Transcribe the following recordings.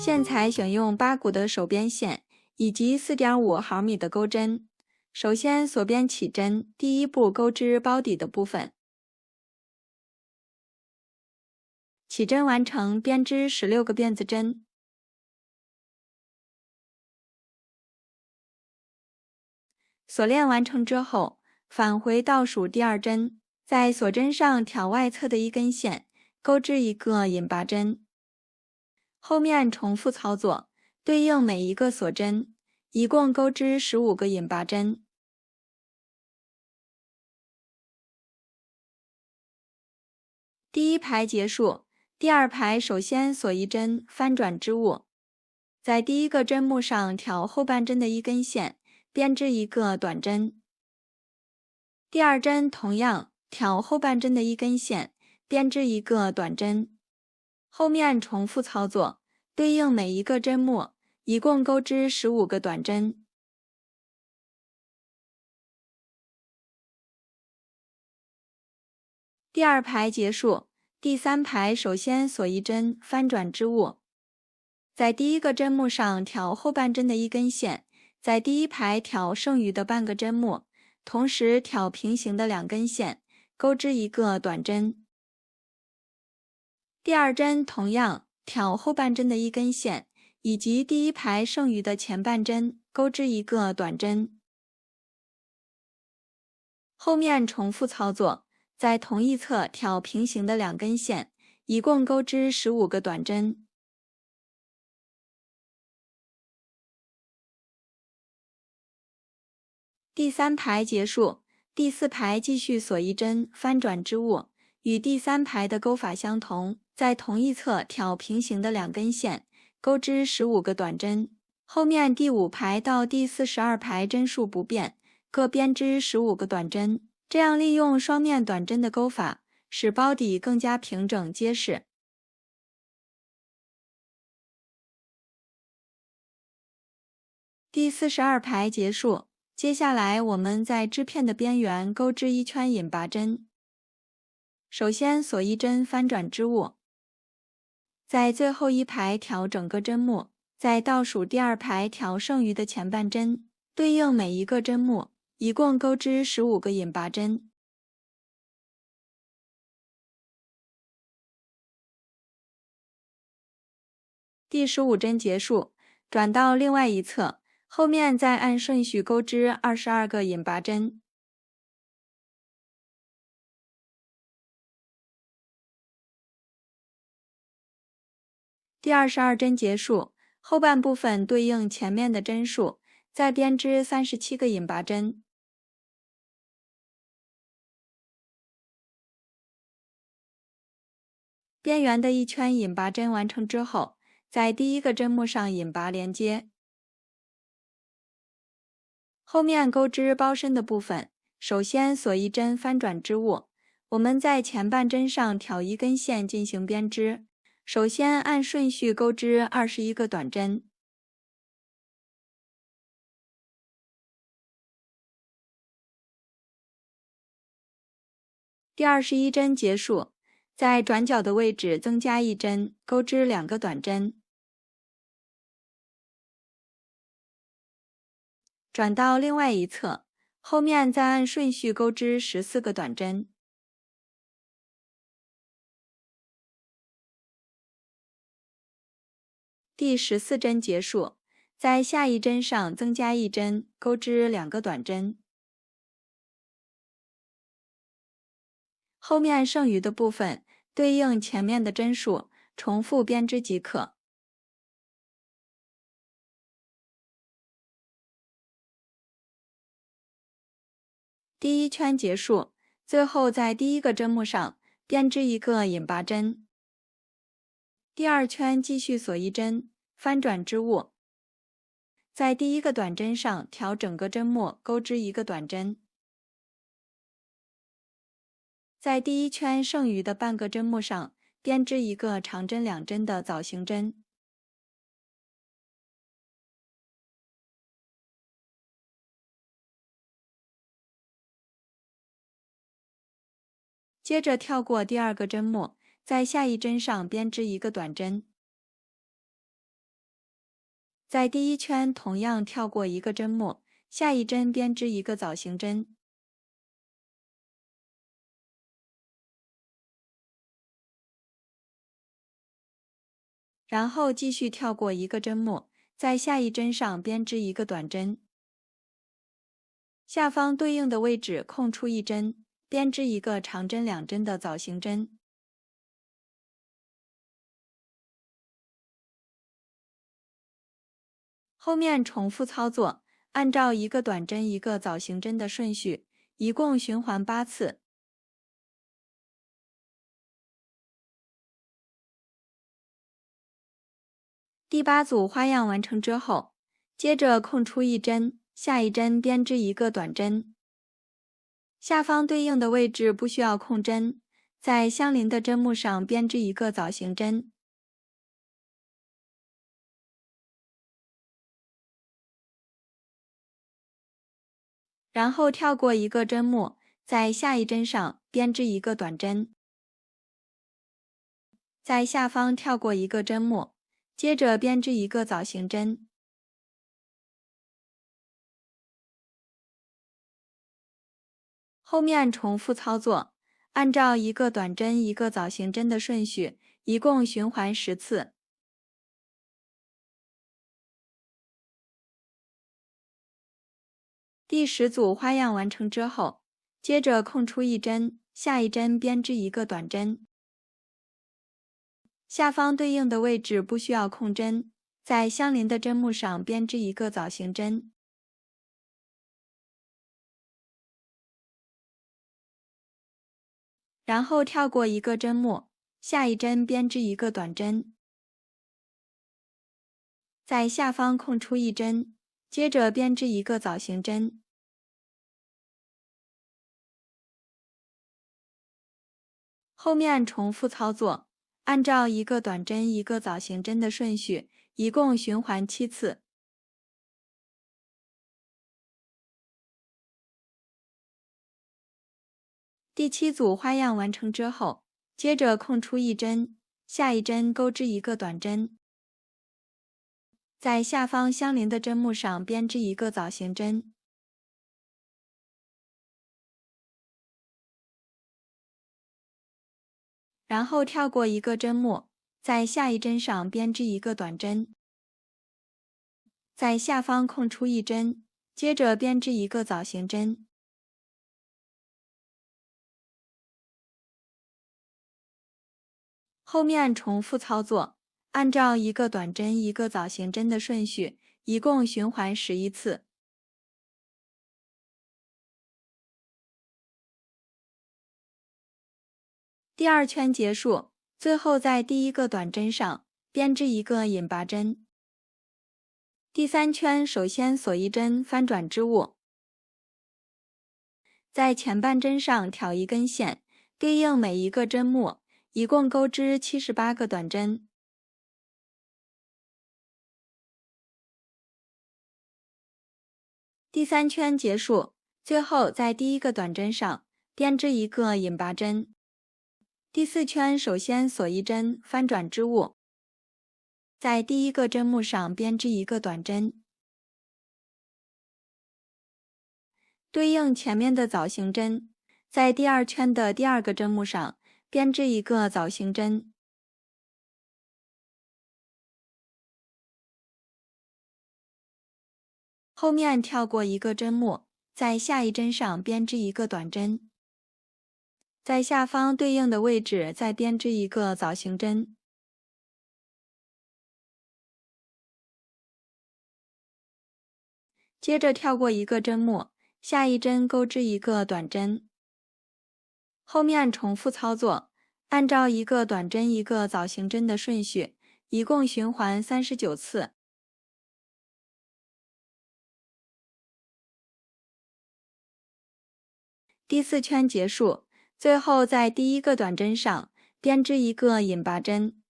线材选用8股的手编线以及4.5毫米的钩针。首先锁边起针，第一步钩织包底的部分。起针完成，编织16个辫子针。锁链完成之后，返回倒数第2针，在锁针上挑外侧的一根线，钩织一个引拔针。后面重复操作，对应每一个锁针，一共钩织15个引拔针。第一排结束，第2排首先锁一针翻转织物，在第一个针目上挑后半针的一根线，编织一个短针。第2针同样挑后半针的一根线，编织一个短针。后面重复操作，对应每一个针目，一共钩织15个短针。第2排结束，第3排首先锁一针翻转织物，在第一个针目上挑后半针的一根线，在第1排挑剩余的半个针目，同时挑平行的2根线，钩织一个短针。第2针同样挑后半针的一根线，以及第1排剩余的前半针，钩织一个短针。后面重复操作，在同一侧挑平行的2根线，一共钩织15个短针。第3排结束，第4排继续锁一针翻转织物，与第3排的钩法相同，在同一侧挑平行的2根线，钩织15个短针。后面第5排到第42排针数不变，各编织15个短针。这样利用双面短针的钩法，使包底更加平整结实。第42排结束，接下来我们在织片的边缘钩织一圈引拔针。首先锁一针翻转织物，在最后一排挑整个针目，在倒数第2排挑剩余的前半针，对应每一个针目，一共钩织15个引拔针。第15针结束，转到另外一侧，后面再按顺序钩织22个引拔针。第22针结束，后半部分对应前面的针数，再编织37个引拔针。边缘的一圈引拔针完成之后，在第一个针目上引拔连接。后面钩织包身的部分，首先锁一针翻转织物，我们在前半针上挑一根线进行编织。首先按顺序钩织21个短针。第21针结束，在转角的位置增加一针，钩织2个短针。转到另外一侧，后面再按顺序钩织14个短针。第14针结束，在下一针上增加一针，钩织2个短针。后面剩余的部分对应前面的针数，重复编织即可。第1圈结束，最后在第一个针目上编织一个引拔针。第2圈继续锁一针，翻转织物，在第一个短针上挑整个针目，钩织一个短针。在第1圈剩余的半个针目上编织一个长针2针的枣形针。接着跳过第2个针目，在下一针上编织一个短针。在第一圈同样跳过一个针目，下一针编织一个枣形针，然后继续跳过一个针目，在下一针上编织一个短针，下方对应的位置空出一针，编织一个长针2针的枣形针。后面重复操作，按照一个短针一个枣形针的顺序，一共循环8次。第8组花样完成之后，接着空出一针，下一针编织一个短针，下方对应的位置不需要空针，在相邻的针目上编织一个枣形针，然后跳过一个针目，在下一针上编织一个短针，在下方跳过一个针目，接着编织一个枣形针。后面重复操作，按照一个短针一个枣形针的顺序，一共循环10次。第10组花样完成之后，接着空出一针，下一针编织一个短针，下方对应的位置不需要空针，在相邻的针目上编织一个枣形针，然后跳过一个针目，下一针编织一个短针，在下方空出一针，接着编织一个枣形针。后面重复操作，按照一个短针一个枣形针的顺序，一共循环7次。第7组花样完成之后，接着空出一针，下一针钩织一个短针，在下方相邻的针目上编织一个枣形针，然后跳过一个针目，在下一针上编织一个短针，在下方空出一针，接着编织一个枣形针。后面重复操作，按照一个短针一个枣形针的顺序，一共循环11次。第2圈结束，最后在第1个短针上编织一个引拔针。第3圈首先锁一针翻转织物，在前半针上挑一根线，对应每一个针目，一共钩织78个短针。第3圈结束，最后在第1个短针上编织一个引拔针。第4圈首先锁一针翻转织物，在第1个针目上编织一个短针，对应前面的枣形针，在第2圈的第2个针目上编织一个枣形针，后面跳过一个针目，在下一针上编织一个短针，在下方对应的位置再编织一个枣形针，接着跳过一个针目，下一针钩织一个短针，后面重复操作，按照一个短针一个枣形针的顺序，一共循环39次。第4圈结束，最后在第1个短针上编织一个引拔针，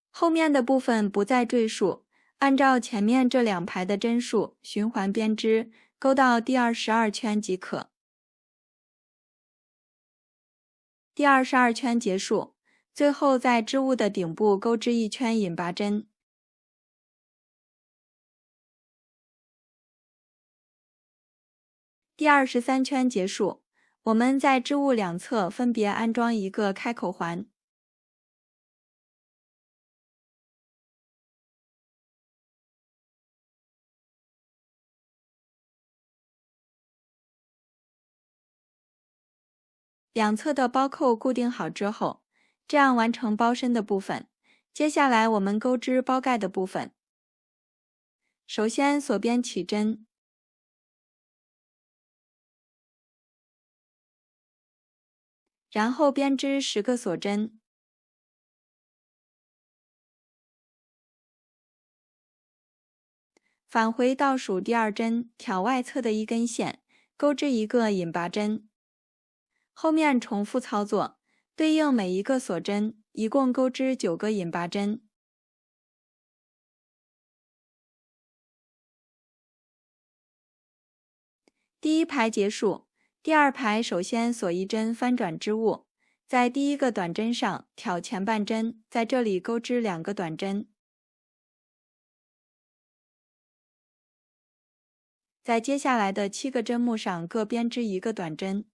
后面的部分不再赘述，按照前面这2排的针数循环编织，钩到第22圈即可。第22圈结束，最后在织物的顶部钩织一圈引拔针，第23圈结束，我们在织物两侧分别安装一个开口环。两侧的包扣固定好之后，这样完成包身的部分。接下来我们钩织包盖的部分。首先锁边起针，然后编织10个锁针，返回倒数第2针，挑外侧的一根线，钩织一个引拔针。后面重复操作，对应每一个锁针，一共钩织9个引拔针。第1排结束，第2排首先锁1针翻转织物，在第1个短针上挑前半针，在这里钩织2个短针。在接下来的7个针目上各编织1个短针。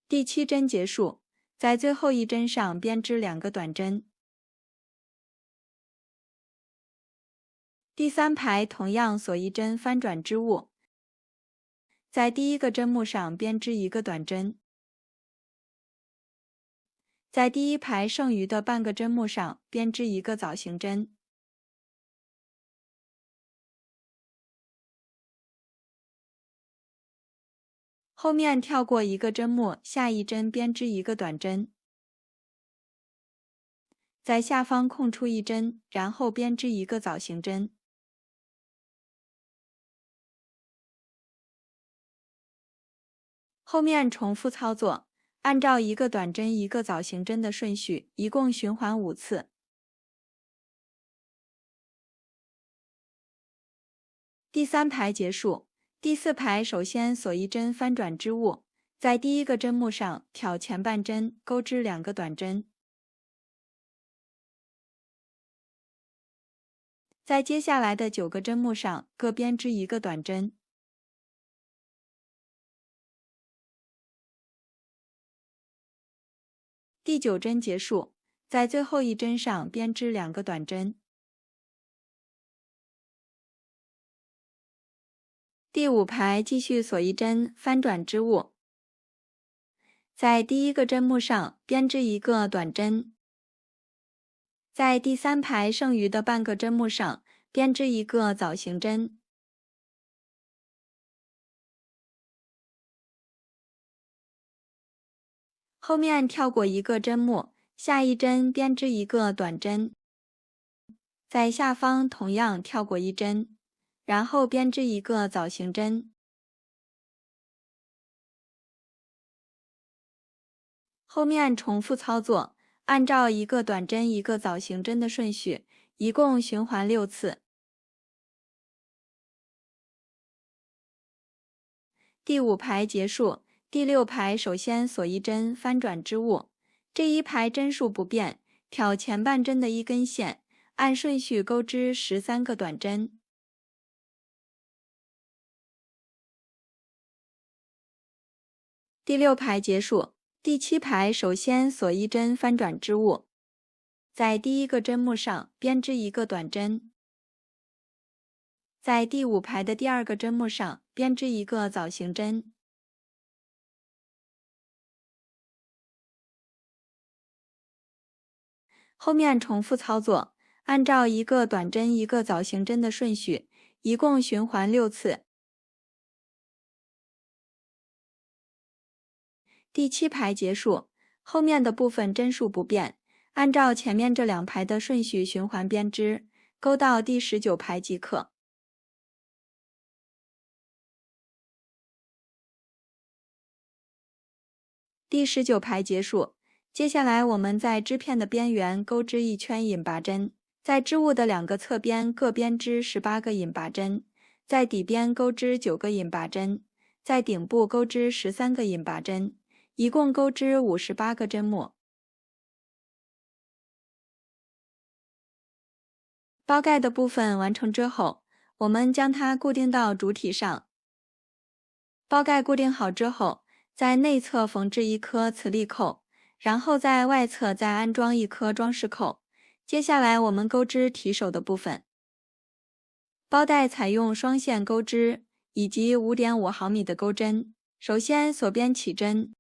第7针结束，在最后一针上编织2个短针。第3排同样锁1针翻转织物，在第1个针目上编织1个短针。在第1排剩余的半个针目上编织1个枣形针。后面跳过1个针目，下一针编织1个短针，在下方空出1针，然后编织1个枣形针。后面重复操作，按照1个短针1个枣形针的顺序，一共循环5次。第3排结束，第4排首先锁1针翻转织物，在第1个针目上挑前半针，钩织2个短针。在接下来的9个针目上各编织1个短针。第9针结束，在最后一针上编织2个短针。第5排继续锁1针翻转织物，在第1个针目上编织1个短针，在第3排剩余的半个针目上编织1个枣形针。后面跳过1个针目，下一针编织1个短针，在下方同样跳过1针，然后编织1个枣形针。后面重复操作，按照1个短针1个枣形针的顺序，一共循环6次。第5排结束，第6排首先锁1针翻转织物，这一排针数不变，挑前半针的一根线，按顺序钩织13个短针。第6排结束，第7排首先锁1针翻转织物，在第1个针目上编织1个短针，在第5排的第2个针目上编织1个枣形针。后面重复操作，按照1个短针1个枣形针的顺序，一共循环6次。第7排结束，后面的部分针数不变，按照前面这2排的顺序循环编织，钩到第19排即可。第19排结束，接下来我们在织片的边缘钩织1圈引拔针，在织物的2个侧边各编织18个引拔针，在底边钩织9个引拔针，在顶部钩织13个引拔针，一共钩织58个针目。包盖的部分完成之后，我们将它固定到主体上。包盖固定好之后，在内侧缝制一颗磁力扣，然后在外侧再安装一颗装饰扣。接下来我们钩织提手的部分。包带采用双线钩织以及5.5毫米的钩针。首先锁边起针，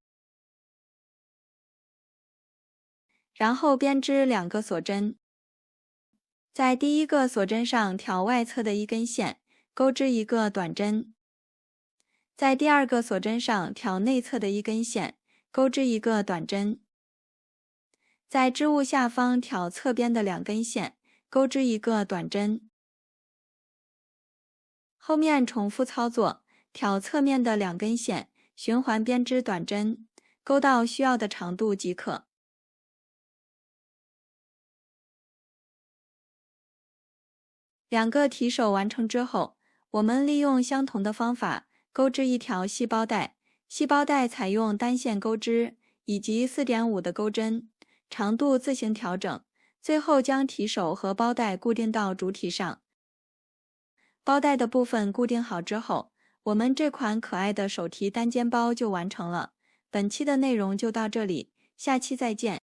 然后编织2个锁针。在第一个锁针上挑外侧的一根线，钩织一个短针。在第二个锁针上挑内侧的一根线，钩织一个短针。在织物下方挑侧边的2根线，钩织一个短针。后面重复操作，挑侧面的2根线，循环编织短针，钩到需要的长度即可。2个提手完成之后，我们利用相同的方法钩织一条细包带。细包带采用单线钩织以及4.5的钩针，长度自行调整。最后将提手和包带固定到主体上。包带的部分固定好之后，我们这款可爱的手提单肩包就完成了。本期的内容就到这里，下期再见。